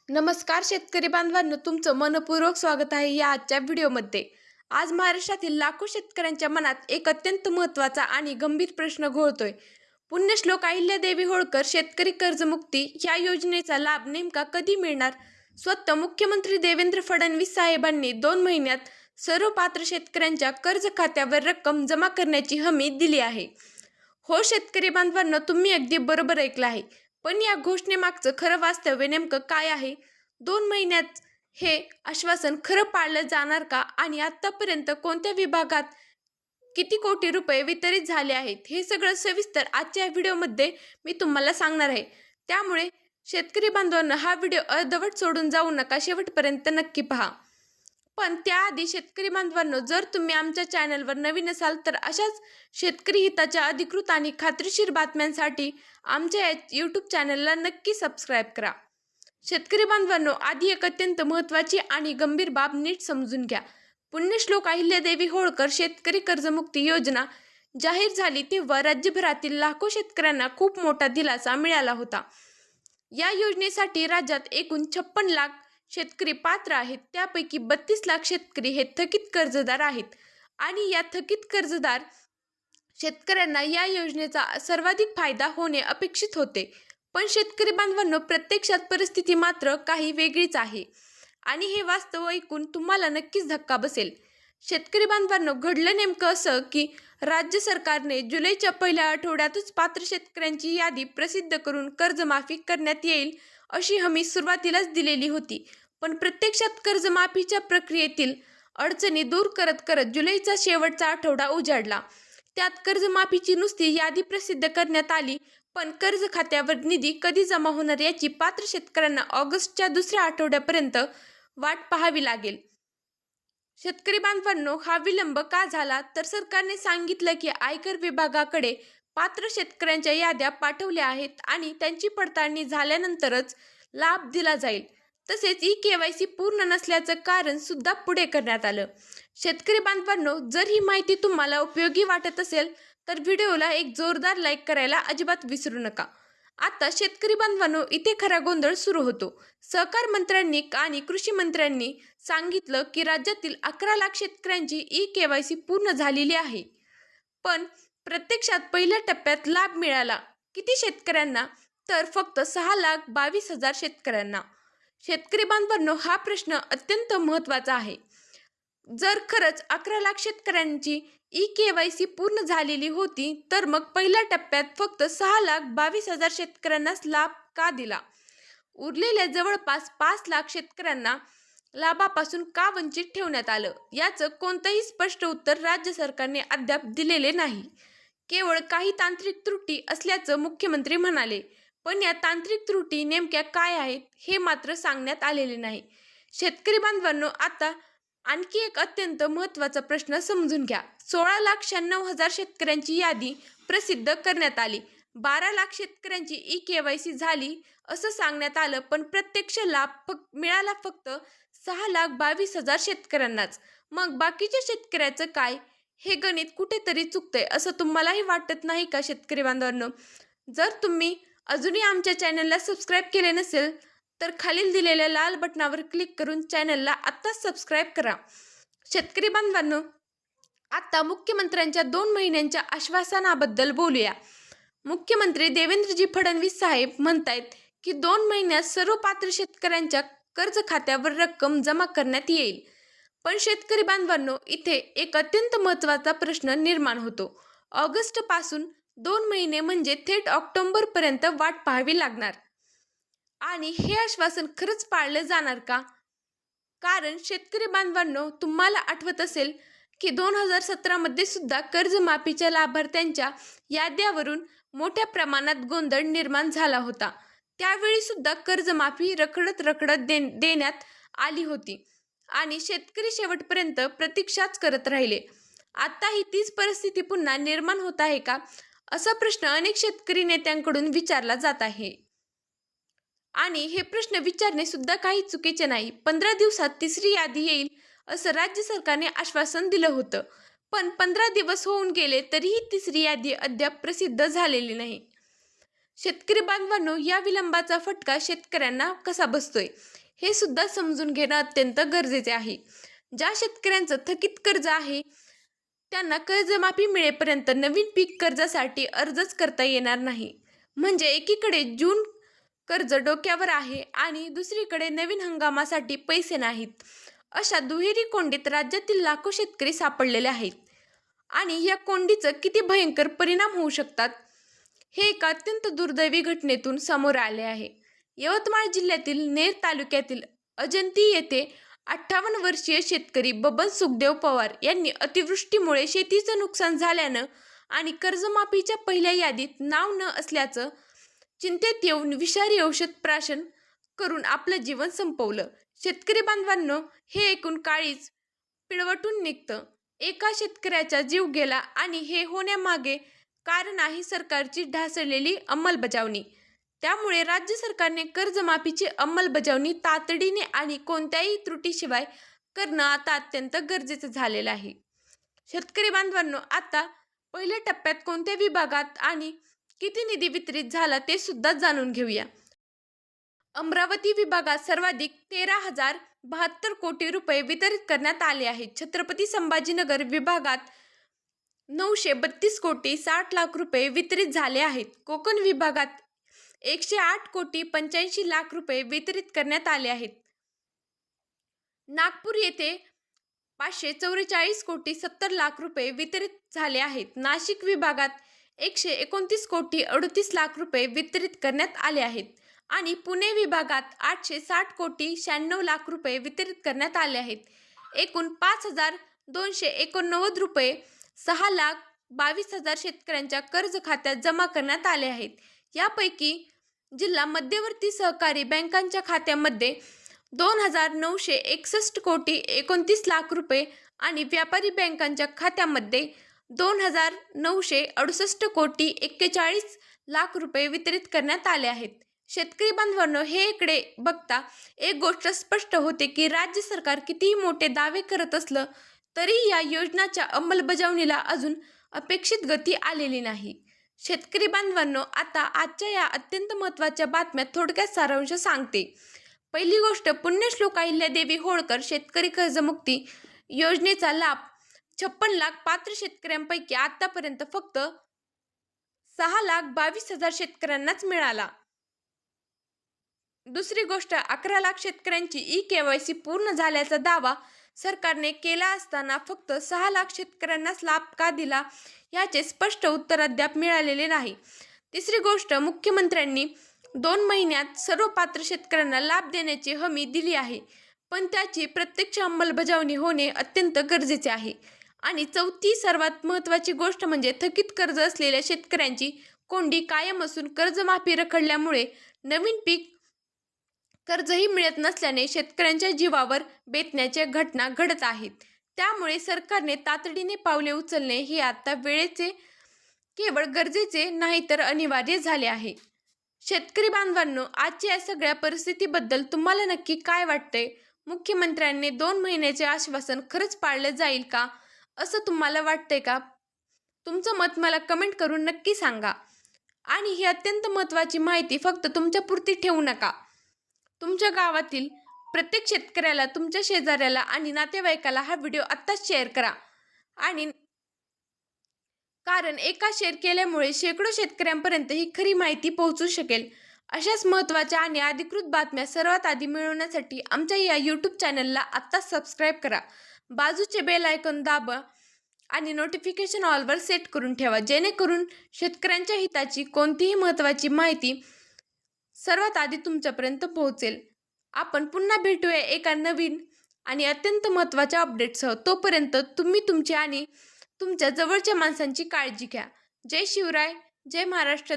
नमस्कार शेतकरी बांधवांनो, तुमचं मनपूर्वक स्वागत आहे या आजच्या व्हिडिओमध्ये। आज महाराष्ट्रातील लाखो शेतकऱ्यांच्या मनात एक अत्यंत महत्त्वाचा आणि गंभीर प्रश्न घोळतोय। पुण्यश्लोक अहिल्यादेवी होळकर शेतकरी कर्जमुक्ती या योजनेचा लाभ नेमका कधी मिळणार? स्वतः मुख्यमंत्री देवेंद्र फडणवीस साहेबांनी 2 महिन्यात सर्व पात्र शेतकऱ्यांच्या कर्ज खात्यावर रक्कम जमा करण्याची हमी दिली आहे। हो शेतकरी बांधवांनो, तुम्ही अगदी बरोबर ऐकलं आहे। पण या घोषणेमागचं खरं वास्तव नेमकं काय आहे? 2 महिन्यात हे आश्वासन खरं पाळलं जाणार का? आणि आतापर्यंत कोणत्या विभागात किती कोटी रुपये वितरित झाले आहेत? हे सगळं सविस्तर आजच्या व्हिडिओमध्ये मी तुम्हाला सांगणार आहे। त्यामुळे शेतकरी बांधवांनो, हा व्हिडिओ अर्धवट सोडून जाऊ नका, शेवटपर्यंत नक्की पहा। पण त्याआधी शेतकरी बांधवांनो, जर तुम्ही आमच्या चॅनलवर नवीन असाल तर अशाच शेतकरी हिताच्या अधिकृत आणि खात्रीशीर बातम्यांसाठी आमच्या यूट्यूब चॅनलला नक्की सबस्क्राईब करा। शेतकरी बांधवांनो, आधी एक अत्यंत महत्त्वाची आणि गंभीर बाब नीट समजून घ्या। पुण्यश्लोक अहिल्यादेवी होळकर शेतकरी कर्जमुक्ती योजना जाहीर झाली तेव्हा राज्यभरातील लाखो शेतकऱ्यांना खूप मोठा दिलासा मिळाला होता। या योजनेसाठी राज्यात एकूण 56 लाख शेतकरी पात्र आहेत। त्यापैकी 32 लाख शेतकरी हे थकीत कर्जदार आहेत आणि या थकीत कर्जदार शेतकऱ्यांना या योजनेचा सर्वाधिक फायदा होणे अपेक्षित होते। पण शेतकरी बांधवांनो, प्रत्यक्षात परिस्थिती मात्र काही वेगळीच आहे आणि हे वास्तव ऐकून तुम्हाला नक्कीच धक्का बसेल। शेतकरी बांधवांनो, घडलं नेमकं असं की राज्य सरकारने जुलैच्या पहिल्या आठवड्यातच पात्र शेतकऱ्यांची यादी प्रसिद्ध करून कर्जमाफी करण्यात येईल अशी हमी सुरुवातीलाच दिलेली होती। पण प्रत्यक्षात कर्जमाफीच्या प्रक्रियेतील अडचणी दूर करत करत जुलैचा शेवटचा आठवडा उजाडला। त्यात कर्जमाफीची नुसती यादी प्रसिद्ध करण्यात आली, पण कर्ज खात्यावर निधी कधी जमा होणार याची पात्र शेतकऱ्यांना ऑगस्टच्या दुसऱ्या आठवड्यापर्यंत वाट पाहावी लागेल। शेतकरी बांधवांनो, हा विलंब का झाला? तर सरकारने सांगितलं की आयकर विभागाकडे पात्र शेतकऱ्यांच्या याद्या पाठवल्या आहेत आणि त्यांची पडताळणी झाल्यानंतरच लाभ दिला जाईल। तसेच ई-केवायसी पूर्ण नसल्याचं कारण सुद्धा पुढे करण्यात आलं। शेतकरी बांधवांनो, जर ही माहिती तुम्हाला उपयोगी वाटत असेल तर व्हिडिओला एक जोरदार लाईक करायला अजिबात विसरू नका। आता शेतकरी बांधवांनो, इथे खरा गोंधळ सुरू होतो। सहकार मंत्र्यांनी आणि कृषी मंत्र्यांनी सांगितलं की राज्यातील 11 लाख शेतकऱ्यांची ई-केवायसी पूर्ण झालेली आहे। पण प्रत्यक्षात पहिल्या टप्प्यात लाभ मिळाला किती शेतकऱ्यांना? तर फक्त 6,22,000 शेतकऱ्यांना। शेतकरी बांधवांनो, हा प्रश्न अत्यंत महत्त्वाचा आहे। जर खरंच 11 लाख शेतकऱ्यांची ई-केवायसी पूर्ण झालेली होती तर मग पहिल्या टप्प्यात फक्त 6,22,000 शेतकऱ्यांनाच लाभ का दिला? उरलेल्या जवळपास 5 लाख शेतकऱ्यांना लाभापासून का वंचित ठेवण्यात आलं? याचं कोणतंही स्पष्ट उत्तर राज्य सरकारने अद्याप दिलेले नाही। केवळ काही तांत्रिक त्रुटी असल्याचं मुख्यमंत्री म्हणाले, पण या तांत्रिक त्रुटी नेमक्या काय आहेत हे मात्र सांगण्यात आलेले नाही। शेतकरी बांधवांनो, आता आणखी एक अत्यंत महत्त्वाचा प्रश्न समजून घ्या। 16,96,000 शेतकऱ्यांची यादी प्रसिद्ध करण्यात आली। 12 लाख शेतकऱ्यांची ई-केवायसी झाली असं सांगण्यात आलं, पण प्रत्यक्ष लाभ मिळाला फक्त 6,22,000 शेतकऱ्यांनाच। मग बाकीच्या शेतकऱ्याचं काय? हे गणित कुठेतरी चुकतंय असं तुम्हालाही वाटत नाही का शेतकरी बांधवांनो? जर तुम्ही अजूनही आमच्या चॅनलला सबस्क्राईब केले नसेल तर खालील दिलेल्या लाल बटनावर क्लिक करून चॅनलला आत्ताच सबस्क्राईब करा। शेतकरी बांधवांनो, आता मुख्यमंत्र्यांच्या 2 महिन्यांच्या आश्वासनाबद्दल बोलूया। मुख्यमंत्री देवेंद्रजी फडणवीस साहेब म्हणतायत की 2 महिन्यात सर्व पात्र शेतकऱ्यांच्या कर्ज खात्यावर रक्कम जमा करण्यात येईल। पण शेतकरी बांधवांनो, इथे एक अत्यंत महत्त्वाचा प्रश्न निर्माण होतो। ऑगस्ट पासून 2 महिने म्हणजे थेट ऑक्टोबरपर्यंत वाट पाहावी लागणार आणि हे आश्वासन खरंच पाळलं जाणार का? कारण शेतकरी बांधवांनो, तुम्हाला आठवत असेल की 2017 मध्ये सुद्धा कर्जमाफीच्या लाभार्थ्यांच्या याद्यावरून मोठ्या प्रमाणात गोंधळ निर्माण झाला होता। त्यावेळी सुद्धा कर्जमाफी रखडत देण्यात आली होती आणि शेतकरी शेवटपर्यंत प्रतीक्षाच करत राहिले। आता ही तीच परिस्थिती पुन्हा निर्माण होत आहे का? असा प्रश्न अनेक शेतकरी नेत्यांकडून विचारला जात आहे आणि हे प्रश्न विचारणे सुद्धा काही चुकीचे नाही। 15 दिवसात तिसरी यादी येईल असं राज्य सरकारने आश्वासन दिलं होतं, पण 15 दिवस होऊन गेले तरीही तिसरी यादी अद्याप प्रसिद्ध झालेली नाही। शेतकरी बांधवांनो, या विलंबाचा फटका शेतकऱ्यांना कसा बसतोय हे सुद्धा समजून घेणं अत्यंत गरजेचे आहे. ज्या शेतकऱ्यांचं थकीत कर्ज आहे त्यांना कर्जमाफी मिळेपर्यंत नवीन पीक कर्जासाठी अर्जच करता येणार नाही. म्हणजे एकीकडे जून कर्ज डोक्यावर आहे आणि दुसरीकडे नवीन हंगामासाठी पैसे नाहीत. अशा दुहेरी कोंडीत राज्यातील लाखो शेतकरी सापडलेले आहेत. आणि या कोंडीचं किती भयंकर परिणाम होऊ शकतात हे एका अत्यंत दुर्दैवी घटनेतून समोर आले आहे. यवतमाळ जिल्ह्यातील नेर तालुक्यातील अजंती येथे 58 वर्षीय शेतकरी बबन सुखदेव पवार यांनी अतिवृष्टीमुळे शेतीचं नुकसान झाल्यानं आणि कर्जमाफीच्या पहिल्या यादीत नाव न असल्याचं चिंतेत येऊन विषारी औषध प्राशन करून आपलं जीवन संपवलं. शेतकरी बांधवांनो, हे ऐकून काळीज पिळवटून निघतं. एका शेतकऱ्याचा जीव गेला आणि हे होण्यामागे कारण आहे सरकारची ढासळलेली अंमलबजावणी. त्यामुळे राज्य सरकारने कर्जमाफीची अंमलबजावणी तातडीने आणि कोणत्याही त्रुटीशिवाय करणं आता अत्यंत गरजेचं झालेलं आहे. शेतकरी बांधवांनो, आता पहिल्या टप्प्यात कोणत्या विभागात आणि किती निधी वितरित झाला ते सुद्धा जाणून घेऊया. अमरावती विभागात सर्वाधिक 13,072 कोटी रुपये वितरित करण्यात आले आहेत. छत्रपती संभाजीनगर विभागात 932 कोटी 60 लाख रुपये वितरित झाले आहेत. कोकण विभागात 108 कोटी 85 लाख रुपये वितरित करण्यात आले आहेत. नागपूर येथे 544 कोटी 70 लाख रुपये वितरित झाले आहेत. नाशिक विभागात 129 कोटी 38 लाख रुपये वितरित करण्यात आले आहेत. आणि पुणे विभागात 860 कोटी 96 लाख रुपये वितरित करण्यात आले आहेत. एकूण 5,289 रुपये 6,22,000 शेतकऱ्यांच्या कर्ज खात्यात जमा करण्यात आले आहेत. यापैकी जिल्हा मध्यवर्ती सहकारी बँकांच्या खात्यामध्ये 2,961 कोटी 29 लाख रुपये आणि व्यापारी बँकांच्या खात्यामध्ये 2,968 कोटी 41 लाख रुपये वितरित करण्यात आले आहेत. शेतकरी बांधवांनो, हे इकडे बघता एक गोष्ट स्पष्ट होते की राज्य सरकार कितीही मोठे दावे करत असलं तरी या योजनाच्या अंमलबजावणीला अजून अपेक्षित गती आलेली नाही. शेतकरी बांधवांनो, आता आजच्या या अत्यंत महत्त्वाच्या बातम्या थोडक्यात सारांश सांगते. पहिली गोष्ट, पुण्यश्लोक अहिल्यादेवी होळकर शेतकरी कर्जमुक्ती योजनेचा लाभ 56 लाख पात्र शेतकऱ्यांपैकी आतापर्यंत फक्त 6,22,000 शेतकऱ्यांनाच मिळाला. दुसरी गोष्ट, 11 लाख शेतकऱ्यांची ई-केवायसी पूर्ण झाल्याचा दावा सरकारने केला असताना फक्त 6 लाख शेतकऱ्यांनाच लाभ का दिला याचे स्पष्ट उत्तर अद्याप मिळालेले नाही. तिसरी गोष्ट, मुख्यमंत्र्यांनी 2 महिन्यात सर्व पात्र शेतकऱ्यांना लाभ देण्याची हमी दिली आहे, पण त्याची प्रत्यक्ष अंमलबजावणी होणे अत्यंत गरजेचे आहे. आणि चौथी सर्वात महत्त्वाची गोष्ट म्हणजे थकीत कर्ज असलेल्या शेतकऱ्यांची कोंडी कायम असून कर्जमाफी रखडल्यामुळे नवीन पीक कर्जही मिळत नसल्याने शेतकऱ्यांच्या जीवावर बेतण्याच्या घटना घडत आहेत. त्यामुळे सरकारने तातडीने पावले उचलणे हे आता वेळेचे केवळ गरजेचे नाही तर अनिवार्य झाले आहे. शेतकरी बांधवांनो, आजच्या या सगळ्या परिस्थितीबद्दल तुम्हाला नक्की काय वाटतंय? मुख्यमंत्र्यांनी 2 महिन्याचे आश्वासन खरंच पाळलं जाईल का असं तुम्हाला वाटतंय का? तुमचं मत मला कमेंट करून नक्की सांगा. आणि ही अत्यंत महत्त्वाची माहिती फक्त तुमच्यापुरती ठेवू नका. तुमच्या गावातील प्रत्येक शेतकऱ्याला, तुमच्या शेजाऱ्याला आणि नातेवाईकाला हा व्हिडिओ आत्ताच शेअर करा. आणि कारण एका शेअर केल्यामुळे शेकडो शेतकऱ्यांपर्यंत ही खरी माहिती पोहोचू शकेल. अशाच महत्त्वाच्या आणि अधिकृत बातम्या सर्वात आधी मिळवण्यासाठी आमच्या या यूट्यूब चॅनलला आत्ताच सबस्क्राईब करा. बाजूचे बेल आयकॉन दाबा आणि नोटिफिकेशन ऑलवर सेट करून ठेवा, जेणेकरून शेतकऱ्यांच्या हिताची कोणतीही महत्त्वाची माहिती सर्वात आधी तुमच्यापर्यंत पोहोचेल. आपण पुन्हा भेटूया एका नवीन आणि अत्यंत महत्त्वाच्या अपडेटसह. तोपर्यंत तुम्ही तुमची आणि तुमच्या जवळच्या माणसांची काळजी घ्या. जय शिवराय, जय महाराष्ट्र.